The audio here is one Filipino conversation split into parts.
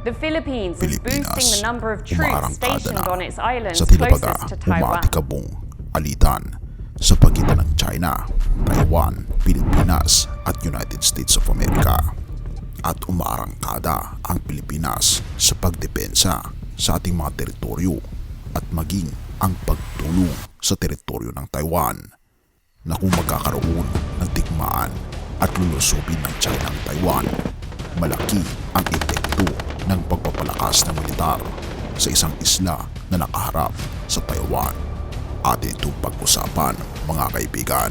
The Philippines is boosting the number of troops umaarangkada stationed na on its islands sa tila baga closest to Taiwan. umaatikabong alitan sa pagitan ng China, Taiwan, Pilipinas at United States of America. At umaarangkada ang Pilipinas sa pagdepensa sa ating mga teritoryo at maging ang pagtulong sa teritoryo ng Taiwan na kung magkakaroon ng digmaan at lulusubin ng China ang Taiwan, malaki ang epekto ng pagpapalakas ng militar sa isang isla na nakaharap sa Taiwan. Atin itong pag-usapan, mga kaibigan.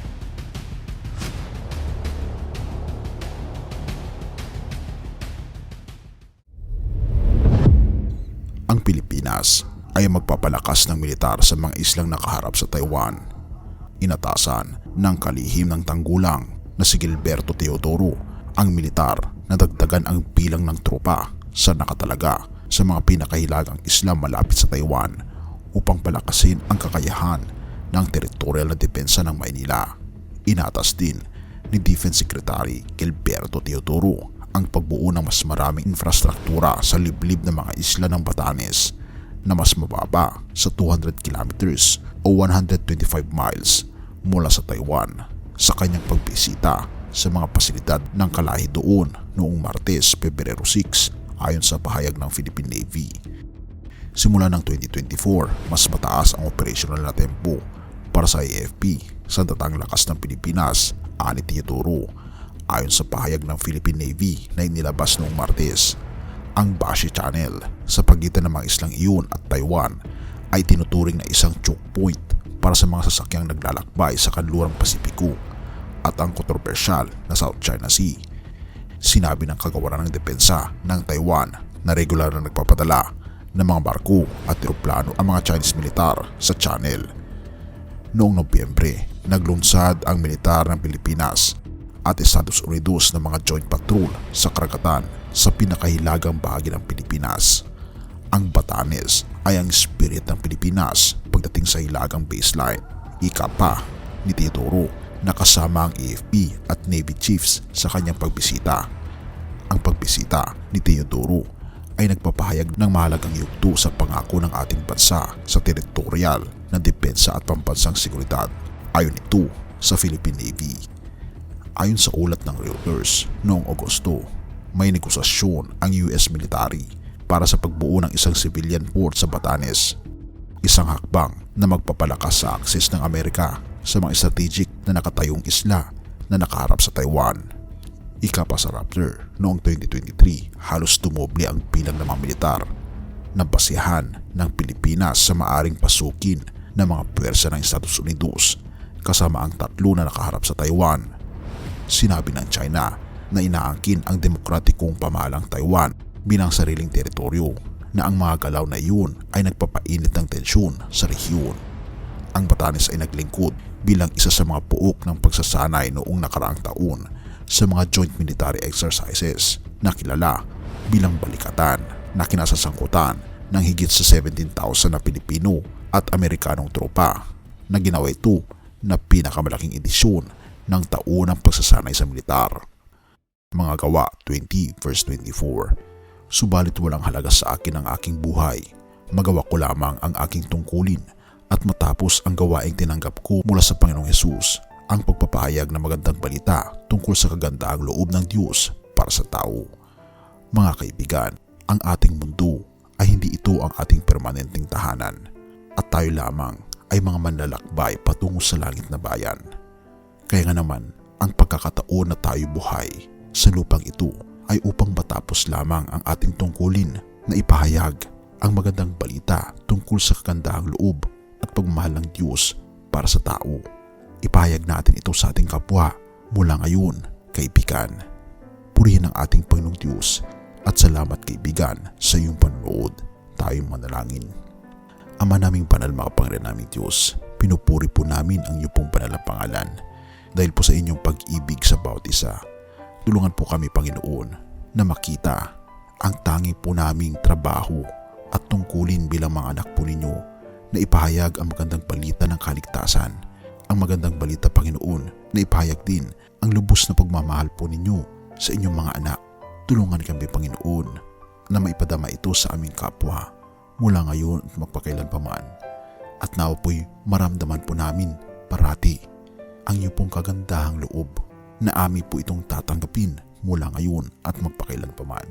Ang Pilipinas ay magpapalakas ng militar sa mga islang nakaharap sa Taiwan. Inatasan ng kalihim ng tanggulang na si Gilberto Teodoro ang militar na dagdagan ang bilang ng tropa sa nakatalaga sa mga pinakahilagang isla malapit sa Taiwan upang palakasin ang kakayahan ng territorial na depensa ng Maynila. Inatas din ni Defense Secretary Gilberto Teodoro ang pagbuo ng mas maraming infrastruktura sa liblib ng mga isla ng Batanes na mas mababa sa 200 kilometers o 125 miles mula sa Taiwan sa kanyang pagbisita sa mga pasilidad ng kalahi doon noong Martes, Pebrero 6 ayon sa pahayag ng Philippine Navy. Simula ng 2024, mas mataas ang operational na tempo para sa AFP sa datang lakas ng Pilipinas, ani Teodoro. Ayon sa pahayag ng Philippine Navy na inilabas noong Martes, ang Bashi Channel sa pagitan ng mga islang iyon at Taiwan ay tinuturing na isang choke point para sa mga sasakyang naglalakbay sa kanlurang Pasipiko at ang kontrobersyal na South China Sea. Sinabi ng kagawaran ng depensa ng Taiwan na regular na nagpapadala ng mga barko at eroplano ang mga Chinese militar sa channel. Noong Nobyembre, naglunsad ang militar ng Pilipinas at Estados Unidos ng mga joint patrol sa karagatan sa pinakahilagang bahagi ng Pilipinas. Ang Batanes ay ang spirit ng Pilipinas pagdating sa hilagang baseline. Ika pa ni Teodoro na kasama ang AFP at Navy Chiefs sa kanyang pagbisita. Ang pagbisita ni Teodoro ay nagpapahayag ng mahalagang yugto sa pangako ng ating bansa sa teritorial na depensa at pambansang seguridad. Ayon ito sa Philippine Navy. Ayon sa ulat ng Reuters noong Agosto, may negosasyon ang US military para sa pagbuo ng isang civilian port sa Batanes. Isang hakbang na magpapalakas sa akses ng Amerika sa mga strategic na nakatayong isla na nakaharap sa Taiwan. Ika pa sa Raptor, noong 2023 halos dumoble ang bilang ng mga militar na basihan ng Pilipinas sa maaring pasukin ng mga puwersa ng Estados Unidos kasama ang tatlo na nakaharap sa Taiwan. Sinabi ng China na inaangkin ang demokratikong pamahalang Taiwan bilang sariling teritoryo na ang mga galaw na iyon ay nagpapainit ng tensyon sa rehiyon. Ang Batanes ay naglingkod bilang isa sa mga puok ng pagsasanay noong nakaraang taon sa mga joint military exercises na kilala bilang balikatan na kinasasangkutan ng higit sa 17,000 na Pilipino at Amerikanong tropa na ginawa ito na pinakamalaking edisyon ng taunang pagsasanay sa militar. Mga Gawa 20 verse 24. Subalit walang halaga sa akin ang aking buhay. Magawa ko lamang ang aking tungkulin at matapos ang gawaing tinanggap ko mula sa Panginoong Hesus, ang pagpapahayag ng magandang balita tungkol sa kagandaang loob ng Diyos para sa tao. Mga kaibigan, ang ating mundo ay hindi ito ang ating permanenteng tahanan at tayo lamang ay mga manlalakbay patungo sa langit na bayan. Kaya nga naman, ang pagkakataon na tayo buhay sa lupang ito ay upang matapos lamang ang ating tungkulin na ipahayag ang magandang balita tungkol sa kagandahang loob at pagmamahal ng Diyos para sa tao. Ipahayag natin ito sa ating kapwa mula ngayon, kaibigan. Purihin ang ating Panginoong Diyos at salamat kaibigan sa iyong panonood. Tayong manalangin. Ama naming banal, makapangyarihan naming Diyos, pinupuri po namin ang iyong pong banal na pangalan dahil po sa inyong pag-ibig sa bawat isa. Tulungan po kami, Panginoon, na makita ang tangi po naming trabaho at tungkulin bilang mga anak po ninyo na ipahayag ang magandang balita ng kaligtasan. Ang magandang balita, Panginoon, na ipahayag din ang lubos na pagmamahal po ninyo sa inyong mga anak. Tulungan kami, Panginoon, na maipadama ito sa aming kapwa mula ngayon at magpakailan pa man. At nawa po'y maramdaman po namin parati ang iyo pong kagandahang loob na amin po itong tatanggapin mula ngayon at magpakailan pa man.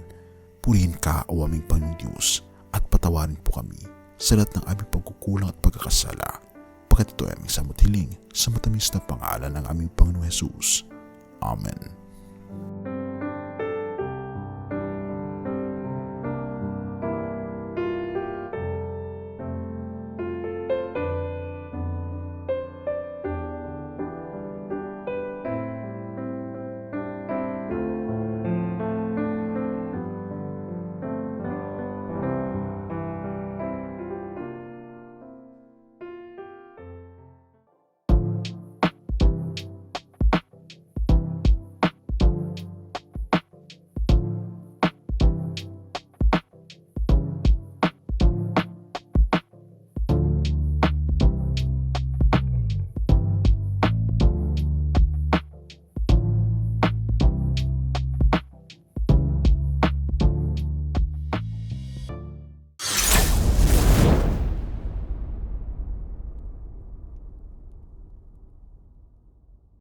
Purihin ka, o aming Panginoong Diyos, at patawarin po kami sa lahat ng aming pagkukulang at pagkakasala. Pagkat ito ay aming samot hiling sa matamis na pangalan ng aming Panginoong Jesus. Amen.